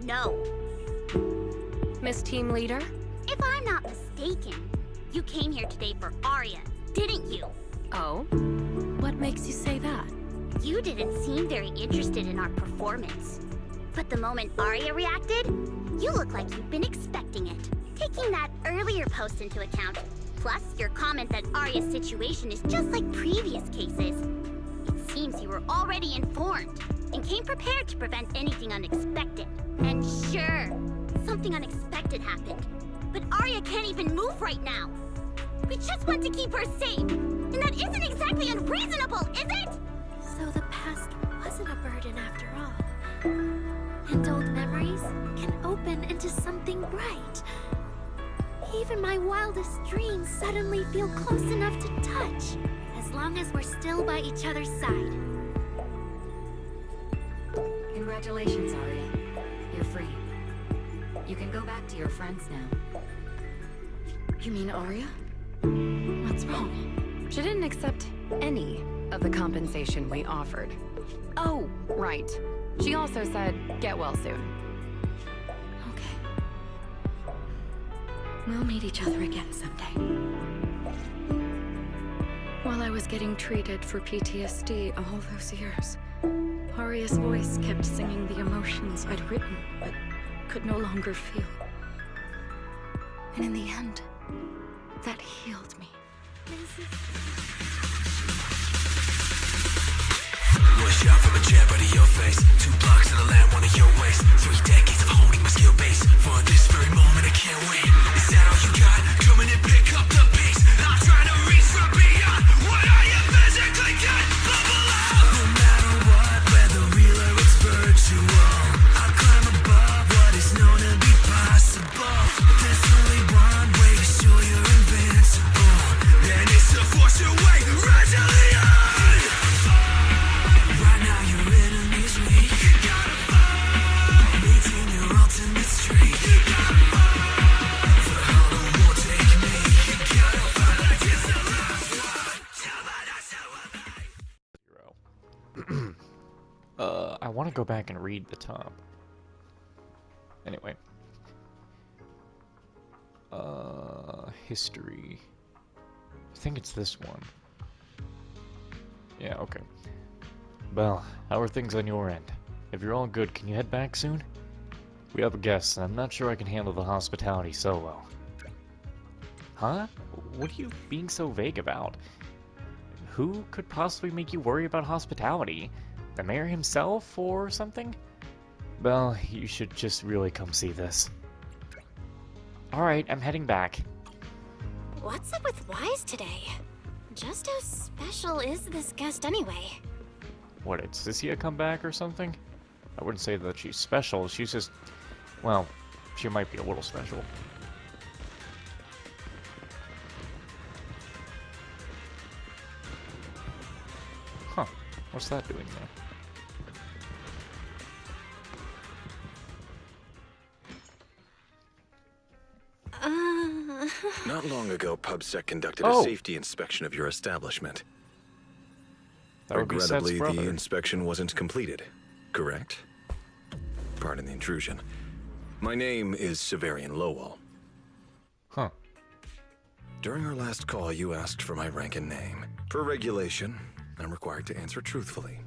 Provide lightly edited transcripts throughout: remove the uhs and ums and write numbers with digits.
know. Miss Team Leader? If I'm not mistaken, you came here today for Arya, didn't you? Oh? What makes you say that? You didn't seem very interested in our performance. But the moment Arya reacted, you look like you'd been expecting it. Taking that earlier post into account, plus your comment that Arya's situation is just like previous cases, it seems you were already informed and came prepared to prevent anything unexpected. And sure, something unexpected happened, but Arya can't even move right now. We just want to keep her safe, and that isn't exactly unreasonable, is it? So the past wasn't a burden after all. And old memories can open into something bright. Even my wildest dreams suddenly feel close enough to touch, as long as we're still by each other's side. Congratulations, Arya. You're free. You can go back to your friends now. You mean Arya? What's wrong? She didn't accept any of the compensation we offered. Oh, right. She also said, get well soon. Okay. We'll meet each other again someday. While I was getting treated for PTSD all those years, Arya's voice kept singing the emotions I'd written, but could no longer feel. And in the end, that healed me. One shot from a jab out of your face. 2 blocks in the land, one of your ways. 3 decades of honing my skill base. For this very moment, I can't wait. Is that all you got? Come in and pick up the pace. I'm trying to reach from beyond what I am physically capable of. No matter what, whether real or it's virtual, I'll climb above what is known to be possible. There's only one way to show you're invincible, and it's to force your way readily on. Right now your enemy's weak. You gotta fight. Maintain your ultimate streak. You gotta fight. For how the war take me. You gotta fight like it's the last one. Tell me that's how I like. I want to go back and read the top. Anyway. History. I think it's this one. Yeah, okay. Well, how are things on your end? If you're all good, can you head back soon? We have a guest, and I'm not sure I can handle the hospitality so well. Huh? What are you being so vague about? Who could possibly make you worry about hospitality? The mayor himself, or something? Well, you should just really come see this. Alright, I'm heading back. What's up with Wise today? Just how special is this guest anyway? What, did Sissia come back or something? I wouldn't say that she's special, she's just... well, she might be a little special. Huh, what's that doing there? Not long ago, PubSec conducted a safety inspection of your establishment. That would be Seth's Regrettably, brother. the inspection wasn't completed, correct? Pardon the intrusion. My name is Severian Lowell. Huh. During our last call, you asked for my rank and name. Per regulation, I'm required to answer truthfully.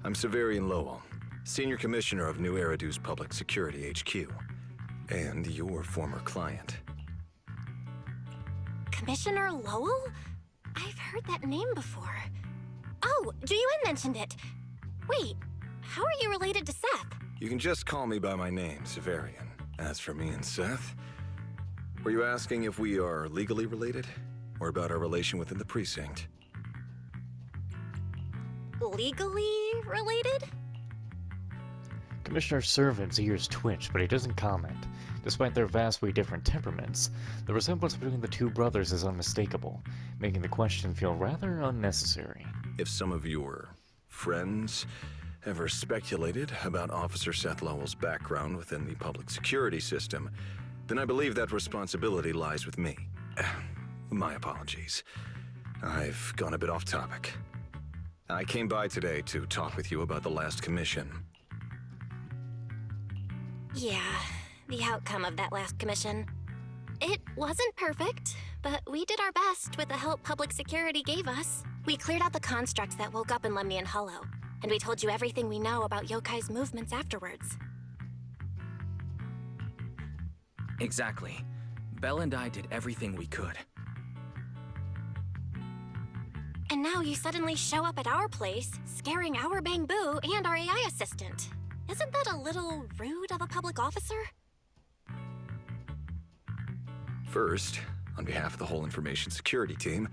I'm Severian Lowell, Senior Commissioner of New Eridu's Public Security HQ, and your former client. Commissioner Lowell? I've heard that name before. Oh, Juyuan mentioned it. Wait, how are you related to Seth? You can just call me by my name, Severian. As for me and Seth, were you asking if we are legally related? Or about our relation within the precinct? Legally related? Commissioner Servant's ears twitch, but he doesn't comment. Despite their vastly different temperaments, the resemblance between the two brothers is unmistakable, making the question feel rather unnecessary. If some of your friends ever speculated about Officer Seth Lowell's background within the public security system, then I believe that responsibility lies with me. My apologies. I've gone a bit off topic. I came by today to talk with you about the last commission. Yeah, the outcome of that last commission. It wasn't perfect, but we did our best with the help public security gave us. We cleared out the constructs that woke up in Lemnian Hollow, and we told you everything we know about Yokai's movements afterwards. Exactly. Belle and I did everything we could. And now you suddenly show up at our place, scaring our Bangbu and our AI assistant. Isn't that a little rude of a public officer? First, on behalf of the whole information security team,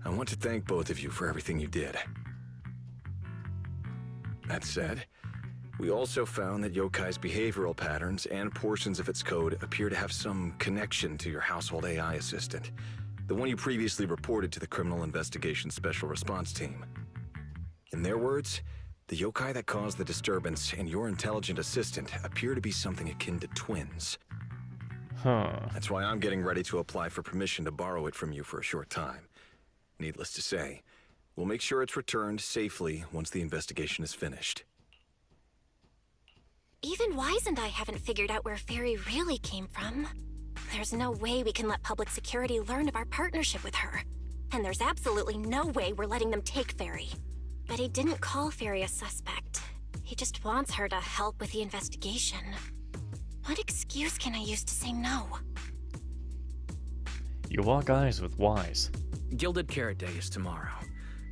I want to thank both of you for everything you did. That said, we also found that Yokai's behavioral patterns and portions of its code appear to have some connection to your household AI assistant, the one you previously reported to the Criminal Investigation Special Response Team. In their words, the yokai that caused the disturbance and your intelligent assistant appear to be something akin to twins. Huh. That's why I'm getting ready to apply for permission to borrow it from you for a short time. Needless to say, we'll make sure it's returned safely once the investigation is finished. Even Wise and I haven't figured out where Fairy really came from. There's no way we can let public security learn of our partnership with her. And there's absolutely no way we're letting them take Fairy. But he didn't call Fairy a suspect. He just wants her to help with the investigation. What excuse can I use to say no? You lock eyes with Wise. Gilded Carrot Day is tomorrow.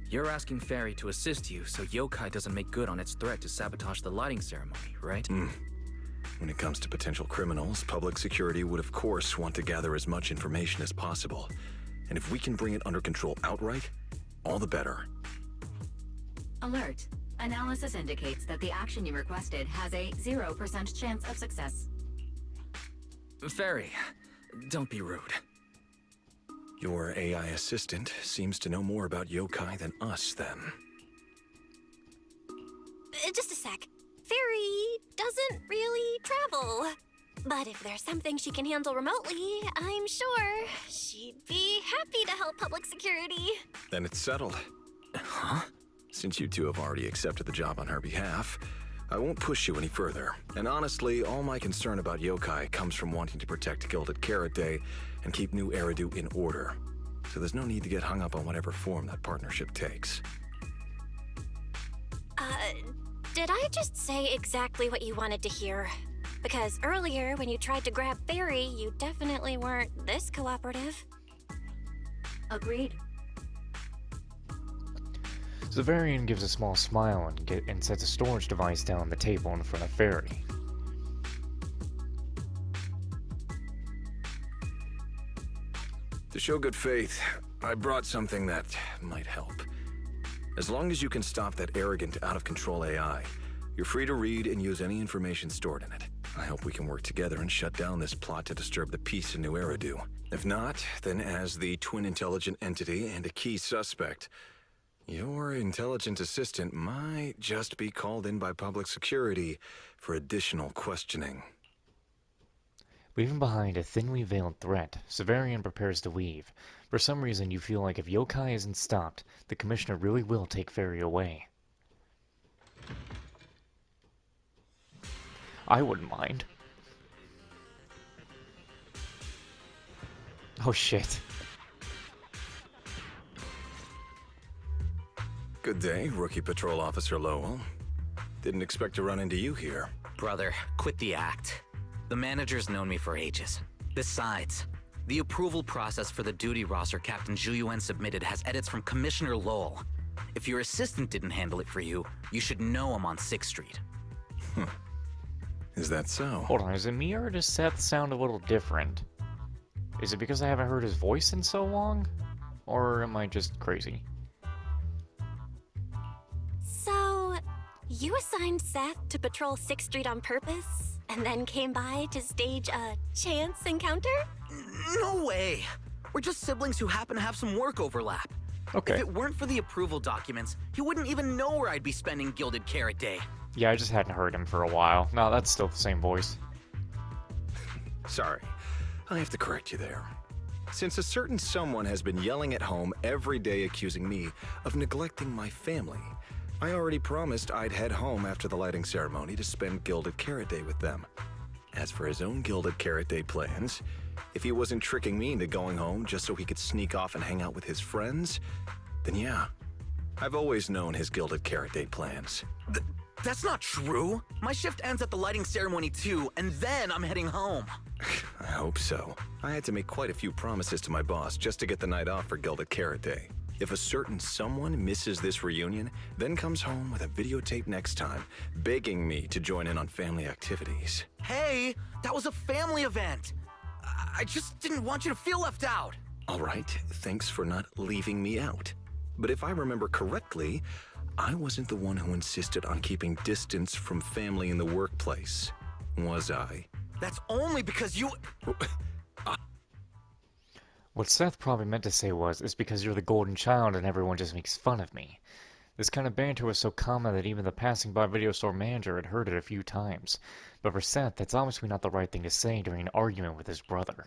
You're asking Fairy to assist you so Yokai doesn't make good on its threat to sabotage the lighting ceremony, right? When it comes to potential criminals, public security would of course want to gather as much information as possible. And if we can bring it under control outright, all the better. Alert. Analysis indicates that the action you requested has a 0% chance of success. Fairy, don't be rude. Your AI assistant seems to know more about yokai than us, then. Just a sec. Fairy doesn't really travel. But if there's something she can handle remotely, I'm sure she'd be happy to help public security. Then it's settled. Huh? Since you two have already accepted the job on her behalf, I won't push you any further. And honestly, all my concern about yokai comes from wanting to protect Gilded Carrot Day and keep New Eridu in order. So there's no need to get hung up on whatever form that partnership takes. Did I just say exactly what you wanted to hear? Because earlier, when you tried to grab Fairy, you definitely weren't this cooperative. Agreed. Zavarian gives a small smile and sets a storage device down on the table in front of Fairy. To show good faith, I brought something that might help. As long as you can stop that arrogant, out-of-control AI, you're free to read and use any information stored in it. I hope we can work together and shut down this plot to disturb the peace in New Eridu. If not, then as the twin intelligent entity and a key suspect, your intelligent assistant might just be called in by public security for additional questioning. Leaving behind a thinly veiled threat, Zavarian prepares to leave. For some reason, you feel like if yokai isn't stopped, the Commissioner really will take Fairy away. I wouldn't mind. Oh shit. Good day, Rookie Patrol Officer Lowell. Didn't expect to run into you here. Brother, quit the act. The manager's known me for ages. Besides, the approval process for the duty roster Captain Zhuyuan submitted has edits from Commissioner Lowell. If your assistant didn't handle it for you, you should know I'm on 6th Street. Is that so? Hold on, is it me or does Seth sound a little different? Is it because I haven't heard his voice in so long? Or am I just crazy? So, you assigned Seth to patrol 6th Street on purpose, and then came by to stage a chance encounter? No way! We're just siblings who happen to have some work overlap. Okay. If it weren't for the approval documents, he wouldn't even know where I'd be spending Gilded Carrot Day. Yeah, I just hadn't heard him for a while. No, that's still the same voice. Sorry, I have to correct you there. Since a certain someone has been yelling at home every day accusing me of neglecting my family, I already promised I'd head home after the lighting ceremony to spend Gilded Carrot Day with them. As for his own Gilded Carrot Day plans, if he wasn't tricking me into going home just so he could sneak off and hang out with his friends, then yeah, I've always known his Gilded Carrot Day plans. That's not true. My shift ends at the lighting ceremony too, and then I'm heading home. I hope so. I had to make quite a few promises to my boss just to get the night off for Gilded Carrot Day. If a certain someone misses this reunion, then comes home with a videotape next time, begging me to join in on family activities. Hey, that was a family event. I just didn't want you to feel left out. All right, thanks for not leaving me out. But if I remember correctly, I wasn't the one who insisted on keeping distance from family in the workplace, was I? That's only because you... What Seth probably meant to say was, it's because you're the golden child and everyone just makes fun of me. This kind of banter was so common that even the passing by video store manager had heard it a few times. But for Seth, that's obviously not the right thing to say during an argument with his brother.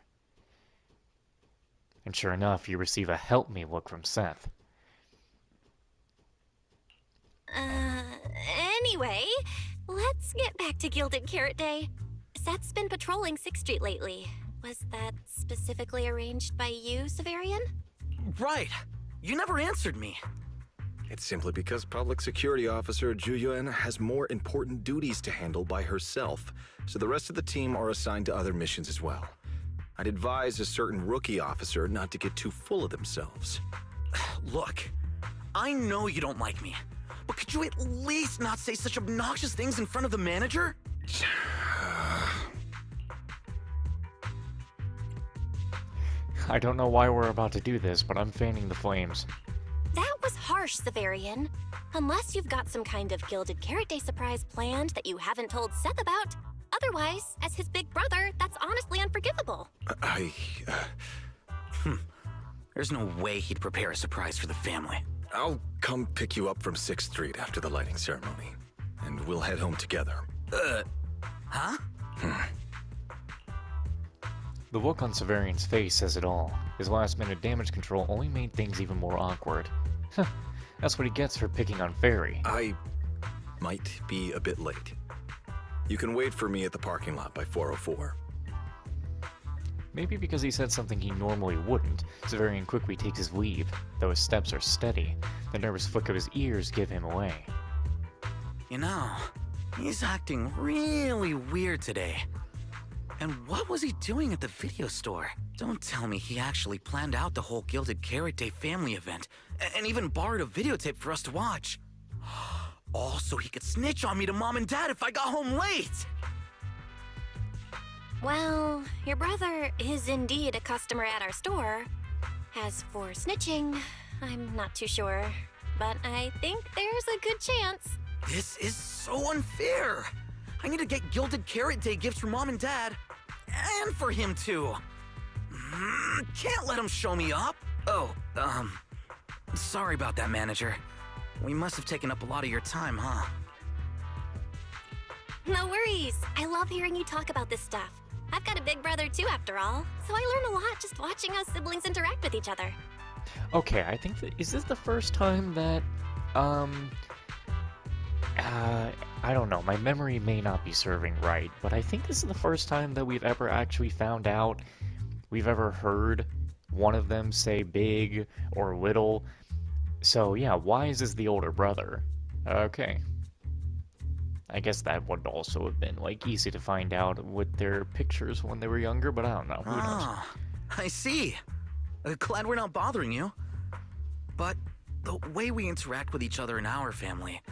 And sure enough, you receive a help me look from Seth. Anyway, let's get back to Gilded Carrot Day. Seth's been patrolling 6th Street lately. Was that specifically arranged by you, Severian? Right. You never answered me. It's simply because Public Security Officer Ju Yuan has more important duties to handle by herself, so the rest of the team are assigned to other missions as well. I'd advise a certain rookie officer not to get too full of themselves. Look, I know you don't like me, but could you at least not say such obnoxious things in front of the manager? I don't know why we're about to do this, but I'm fanning the flames. That was harsh, Severian. Unless you've got some kind of Gilded Carrot Day surprise planned that you haven't told Seth about. Otherwise, as his big brother, that's honestly unforgivable. There's no way he'd prepare a surprise for the family. I'll come pick you up from 6th Street after the lighting ceremony, and we'll head home together. Huh? The look on Severian's face says it all. His last-minute damage control only made things even more awkward. That's what he gets for picking on Fairy. I might be a bit late. You can wait for me at the parking lot by 4:04. Maybe because he said something he normally wouldn't, Severian quickly takes his leave, though his steps are steady. The nervous flick of his ears give him away. You know, he's acting really weird today. And what was he doing at the video store? Don't tell me he actually planned out the whole Gilded Carrot Day family event, and even borrowed a videotape for us to watch. All so he could snitch on me to Mom and Dad if I got home late! Well, your brother is indeed a customer at our store. As for snitching, I'm not too sure, but I think there's a good chance. This is so unfair! I need to get Gilded Carrot Day gifts for Mom and Dad, and for him too. Can't let him show me up. Oh, sorry about that, manager. We must have taken up a lot of your time, huh? No worries. I love hearing you talk about this stuff. I've got a big brother too, after all, so I learn a lot just watching us siblings interact with each other. Okay, I think is this the first time that, I don't know, my memory may not be serving right, but I think this is the first time that we've ever actually found out, we've ever heard one of them say big or little. So yeah, why is this the older brother? Okay. I guess that would also have been, like, easy to find out with their pictures when they were younger, but I don't know, who knows? Ah, I see. Glad we're not bothering you. But the way we interact with each other in our family,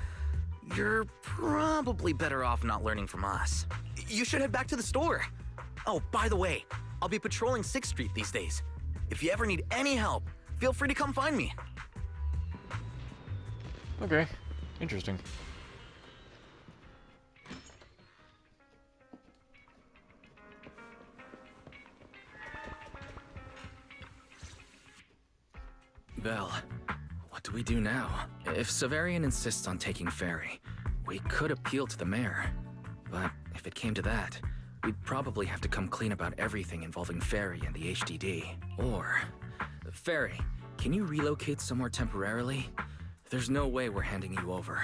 you're probably better off not learning from us. You should head back to the store. Oh, by the way, I'll be patrolling 6th Street these days. If you ever need any help, feel free to come find me. Okay, interesting. Vel, what do we do now? If Severian insists on taking Fairy, we could appeal to the mayor. But if it came to that, we'd probably have to come clean about everything involving Fairy and the HDD. Or, Fairy, can you relocate somewhere temporarily? There's no way we're handing you over.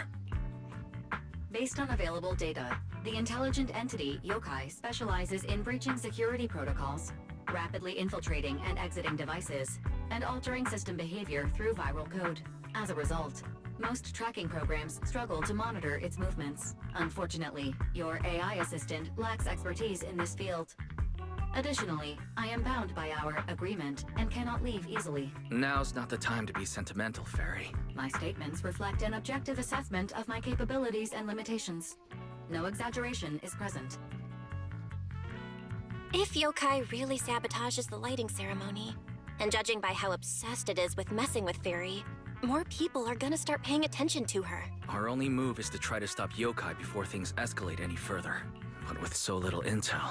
Based on available data, The intelligent entity, yokai, specializes in breaching security protocols, rapidly infiltrating and exiting devices, and altering system behavior through viral code. As a result, most tracking programs struggle to monitor its movements. Unfortunately, your AI assistant lacks expertise in this field. Additionally, I am bound by our agreement and cannot leave easily. Now's not the time to be sentimental, Fairy. My statements reflect an objective assessment of my capabilities and limitations. No exaggeration is present. If yokai really sabotages the lighting ceremony, and judging by how obsessed it is with messing with Fairy, more people are gonna start paying attention to her. Our only move is to try to stop yokai before things escalate any further. But with so little intel,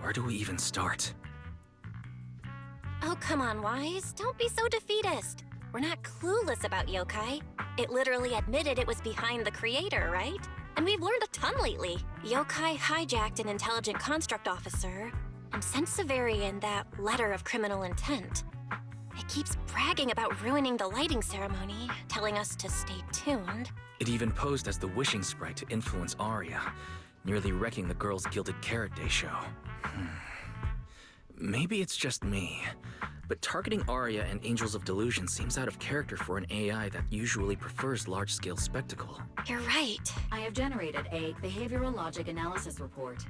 where do we even start? Oh, come on, Wise. Don't be so defeatist. We're not clueless about yokai. It literally admitted it was behind the creator, right? And we've learned a ton lately. Yokai hijacked an intelligent construct officer and sent Severian that letter of criminal intent. It keeps bragging about ruining the lighting ceremony, telling us to stay tuned. It even posed as the wishing sprite to influence Arya, nearly wrecking the girls' Gilded Carrot Day show. Maybe it's just me, but targeting Arya and Angels of Delusion seems out of character for an AI that usually prefers large-scale spectacle. You're right. I have generated a behavioral logic analysis report.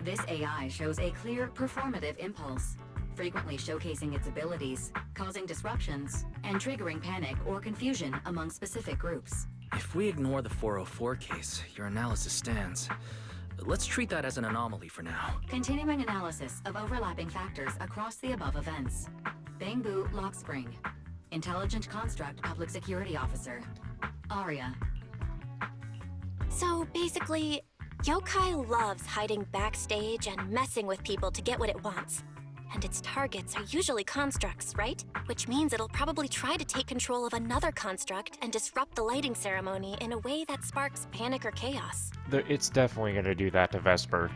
This AI shows a clear performative impulse, frequently showcasing its abilities, causing disruptions, and triggering panic or confusion among specific groups. If we ignore the 404 case, your analysis stands. Let's treat that as an anomaly for now. Continuing analysis of overlapping factors across the above events. Bangbu Lock Spring. Intelligent Construct Public Security Officer. Arya. So basically, yokai loves hiding backstage and messing with people to get what it wants. And its targets are usually constructs, right? Which means it'll probably try to take control of another construct and disrupt the lighting ceremony in a way that sparks panic or chaos. It's definitely going to do that to Vesper.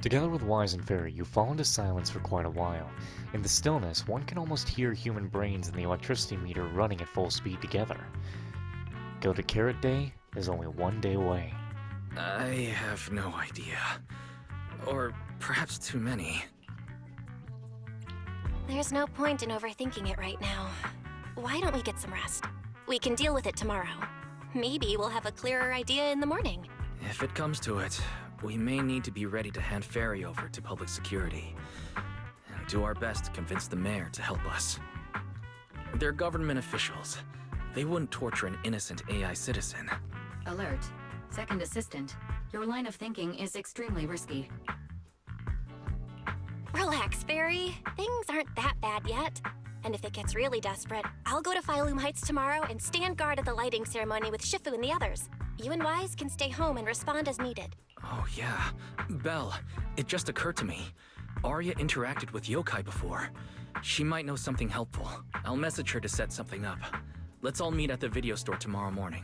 Together with Wise and Fairy, you fall into silence for quite a while. In the stillness, one can almost hear human brains and the electricity meter running at full speed together. Gilded Carrot Day is only one day away. I have no idea. Or perhaps too many. There's no point in overthinking it right now. Why don't we get some rest? We can deal with it tomorrow. Maybe we'll have a clearer idea in the morning. If it comes to it, we may need to be ready to hand Fairy over to public security. And do our best to convince the mayor to help us. They're government officials. They wouldn't torture an innocent AI citizen. Alert. Second assistant. Your line of thinking is extremely risky. Relax, Fairy. Things aren't that bad yet. And if it gets really desperate, I'll go to Phylum Heights tomorrow and stand guard at the lighting ceremony with Shifu and the others. You and Wise can stay home and respond as needed. Oh yeah. Belle, it just occurred to me. Arya interacted with yokai before. She might know something helpful. I'll message her to set something up. Let's all meet at the video store tomorrow morning.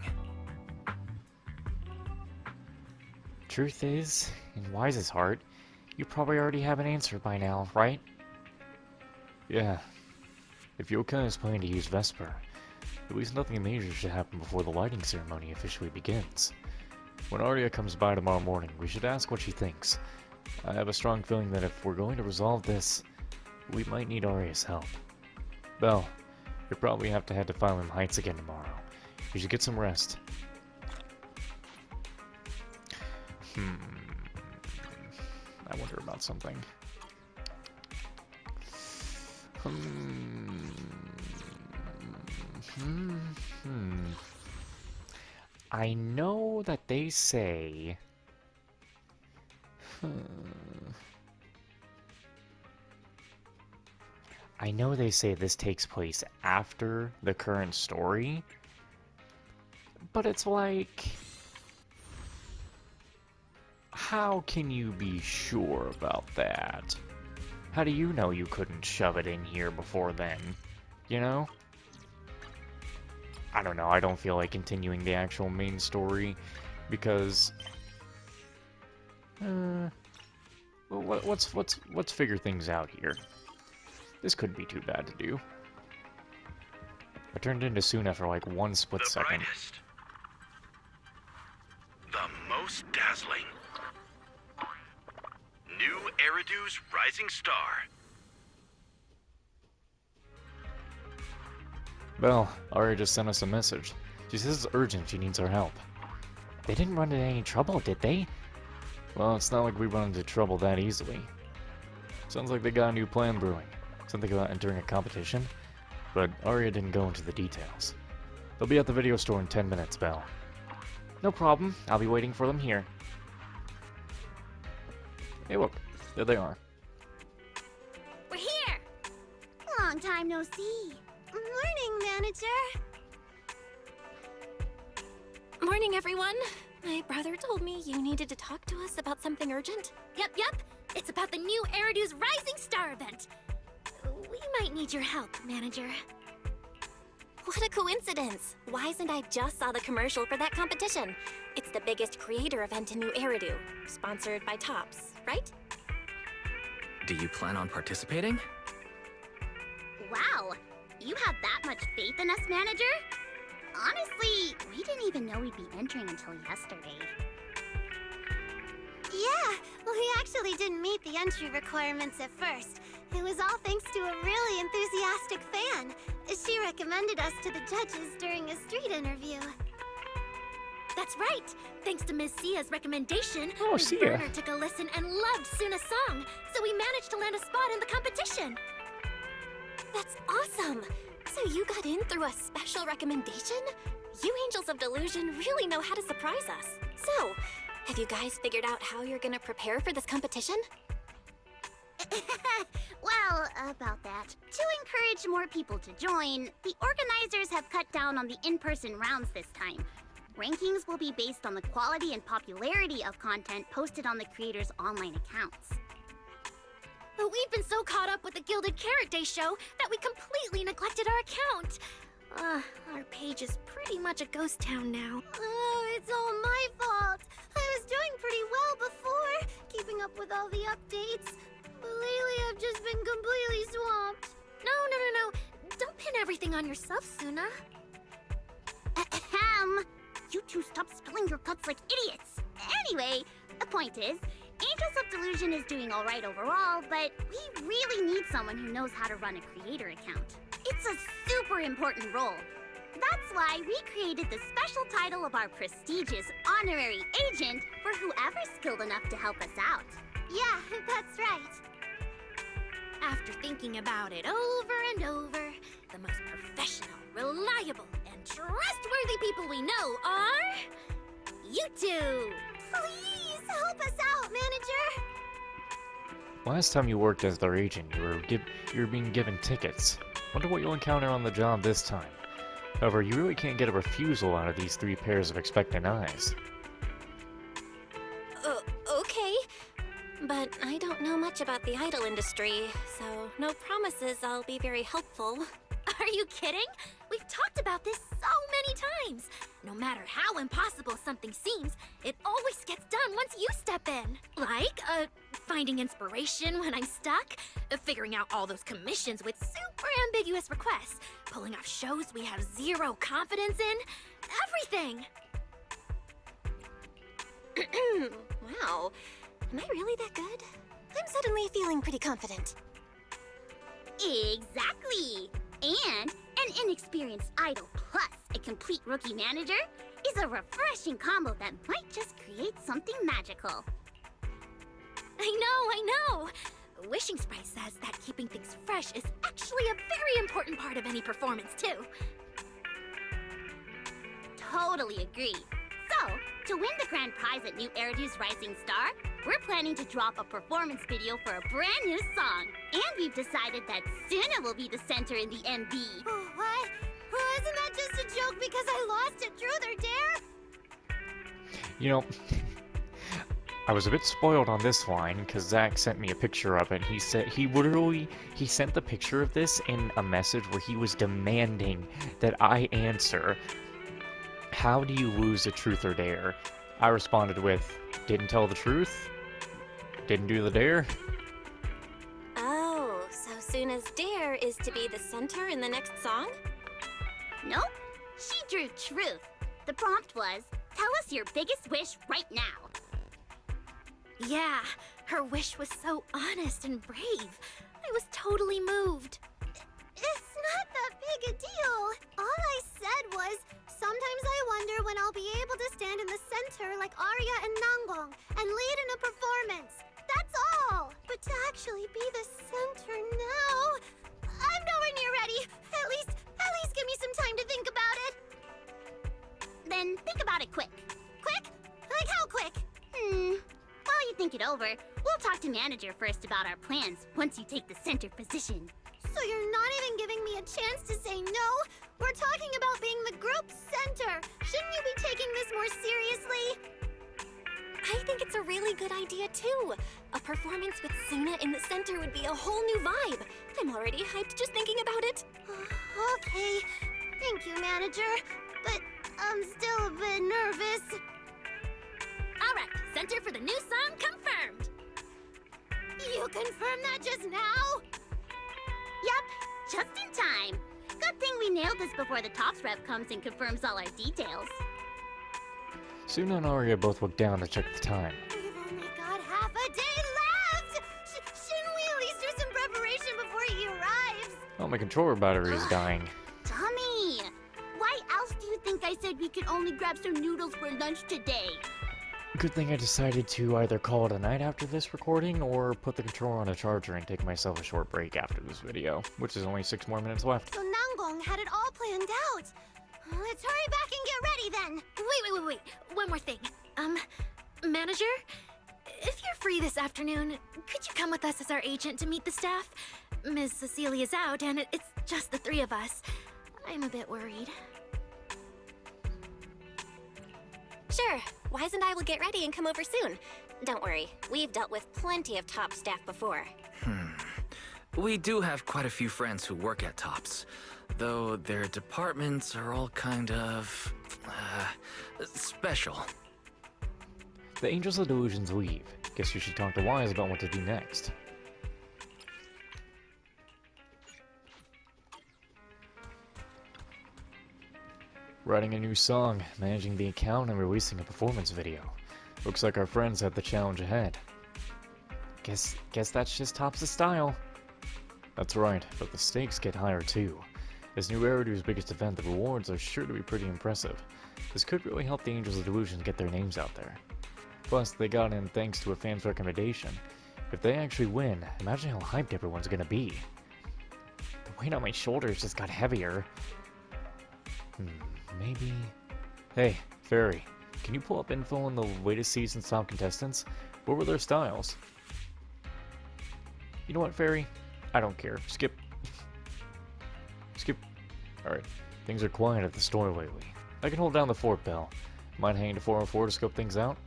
Truth is, in Wise's heart, you probably already have an answer by now, right? Yeah. If yokai is planning to use Vesper, at least nothing major should happen before the lighting ceremony officially begins. When Arya comes by tomorrow morning, we should ask what she thinks. I have a strong feeling that if we're going to resolve this, we might need Arya's help. Belle, you'll probably have to head to Phylum Heights again tomorrow. You should get some rest. I wonder about something. I know that they say... I know they say this takes place after the current story, but it's like... How can you be sure about that? How do you know you couldn't shove it in here before then? You know? I don't know, I don't feel like continuing the actual main story, because... let's figure things out here. This couldn't be too bad to do. I turned into Suna for like one split second. The most dazzling. New Eridu's Rising Star. Belle, Aria just sent us a message. She says it's urgent, she needs our help. They didn't run into any trouble, did they? Well, it's not like we run into trouble that easily. Sounds like they got a new plan brewing. Something about entering a competition, but Aria didn't go into the details. They'll be at the video store in 10 minutes, Belle. No problem, I'll be waiting for them here. Hey look, there they are. We're here! Long time no see. Morning, manager. Morning, everyone. My brother told me you needed to talk to us about something urgent. Yep. It's about the new Eridu's Rising Star event. We might need your help, manager. What a coincidence! Wise and I just saw the commercial for that competition. It's the biggest creator event in New Eridu, sponsored by Tops, right? Do you plan on participating? Wow, you have that much faith in us, manager? Honestly, we didn't even know we'd be entering until yesterday. Yeah, we actually didn't meet the entry requirements at first. It was all thanks to a really enthusiastic fan. She recommended us to the judges during a street interview. That's right! Thanks to Miss Sia's recommendation, Oh, Miss Sia. Berner took a listen and loved Suna's song, so we managed to land a spot in the competition! That's awesome! So you got in through a special recommendation? You Angels of Delusion really know how to surprise us. So, have you guys figured out how you're gonna prepare for this competition? Well, about that. To encourage more people to join, the organizers have cut down on the in-person rounds this time. Rankings will be based on the quality and popularity of content posted on the creators' online accounts. But we've been so caught up with the Gilded Carrot Day show that we completely neglected our account. Our page is pretty much a ghost town now. Oh, it's all my fault. I was doing pretty well before, keeping up with all the updates. But lately I've just been completely swamped. No. Don't pin everything on yourself, Suna. Ahem. You two stop spilling your guts like idiots. Anyway, the point is, Angels of Delusion is doing alright overall, but we really need someone who knows how to run a creator account. It's a super important role. That's why we created the special title of our prestigious honorary agent for whoever's skilled enough to help us out. Yeah, that's right. After thinking about it over and over, the most professional, reliable, and trustworthy people we know are... you two! Please help us out, manager! Last time you worked as their agent, you were being given tickets. Wonder what you'll encounter on the job this time. However, you really can't get a refusal out of these 3 pairs of expectant eyes. Okay. But I don't know much about the idol industry, so no promises I'll be very helpful. Are you kidding? We've talked about this so many times. No matter how impossible something seems, it always gets done once you step in. Like, finding inspiration when I'm stuck, figuring out all those commissions with super ambiguous requests, pulling off shows we have zero confidence in, everything. Wow, am I really that good? I'm suddenly feeling pretty confident. Exactly! And an inexperienced idol plus a complete rookie manager is a refreshing combo that might just create something magical. I know! Wishing Sprite says that keeping things fresh is actually a very important part of any performance, too. Totally agree. So, to win the grand prize at New Eridu's Rising Star, we're planning to drop a performance video for a brand new song. And we've decided that Suna will be the center in the MV. Oh, what? Isn't that just a joke because I lost at Truth or Dare? You know, I was a bit spoiled on this line because Zach sent me a picture of it. He said he sent the picture of this in a message where he was demanding that I answer, how do you lose a truth or dare? I responded with, didn't tell the truth, didn't do the dare. Oh, so Suna's dare is to be the center in the next song? Nope. She drew truth. The prompt was, Tell us your biggest wish right now. Yeah, her wish was so honest and brave. I was totally moved. It's not that big a deal. All I said was, sometimes I wonder when I'll be able to stand in the center like Arya and Nanggong and lead in a performance. That's all. But to actually be the center now, I'm nowhere near ready. At least give me some time to think about it. Then think about it quick. Quick? Like how quick? While you think it over, we'll talk to manager first about our plans once you take the center position. So you're not even giving me a chance to say no? We're talking about being the group center. Shouldn't you be taking this more seriously? I think it's a really good idea, too. A performance with Suna in the center would be a whole new vibe. I'm already hyped just thinking about it. Okay. Thank you, manager. But I'm still a bit nervous. Alright, center for the new song confirmed! You confirmed that just now? Yup, just in time. Good thing we nailed this before the Tops rep comes and confirms all our details. Suna and Arya both look down to check the time. We've only got half a day left! Shouldn't we at least do some preparation before he arrives? Oh, my controller battery is dying. Tommy! Why else do you think I said we could only grab some noodles for lunch today? Good thing I decided to either call it a night after this recording or put the controller on a charger and take myself a short break after this video, which is only 6 more minutes left. So Nanggong had it all planned out. Let's hurry back and get ready then. Wait. One more thing. Manager? If you're free this afternoon, could you come with us as our agent to meet the staff? Ms. Cecilia's out, and it's just the 3 of us. I'm a bit worried. Sure. Wise and I will get ready and come over soon. Don't worry, we've dealt with plenty of top staff before. We do have quite a few friends who work at Tops, though their departments are all kind of... special. The Angels of Delusions leave. Guess you should talk to Wise about what to do next. Writing a new song, managing the account, and releasing a performance video. Looks like our friends have the challenge ahead. Guess that's just Tops' style. That's right, but the stakes get higher too. As New Eridu's biggest event, the rewards are sure to be pretty impressive. This could really help the Angels of Delusion get their names out there. Plus, they got in thanks to a fan's recommendation. If they actually win, imagine how hyped everyone's gonna be. The weight on my shoulders just got heavier. Maybe... Hey, Fairy, can you pull up info on the latest season's top contestants? What were their styles? You know what, Fairy? I don't care. Skip. Alright, things are quiet at the store lately. I can hold down the fort bell. Mind hanging to 404 to scope things out?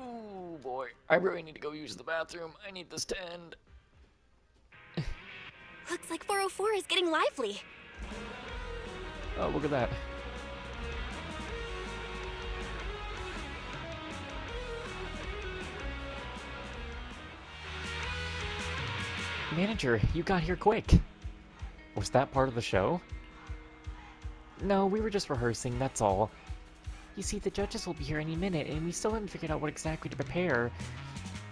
Ooh, boy. I really need to go use the bathroom. I need this to end. Looks like 404 is getting lively. Oh, look at that. Manager, you got here quick. Was that part of the show? No, we were just rehearsing, that's all. You see, the judges will be here any minute, and we still haven't figured out what exactly to prepare.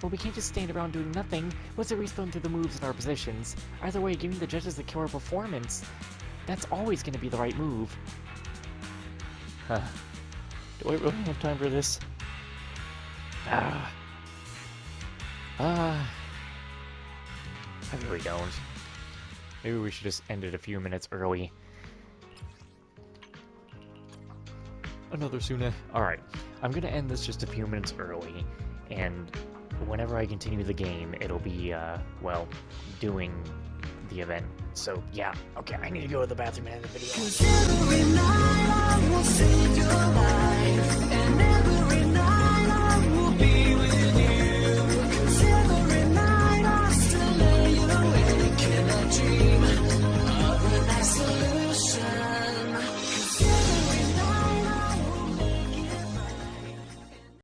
Well, we can't just stand around doing nothing. Let's at least run through the moves and our positions. Either way, giving the judges a killer performance. That's always going to be the right move. Huh. Do I really have time for this? I really don't. Maybe we should just end it a few minutes early. Another Suna. Alright, I'm gonna end this just a few minutes early, and whenever I continue the game, it'll be, well, doing the event. So, yeah, okay, I need to go to the bathroom and end the video. 'Cause every night I will save your life, and every night I will be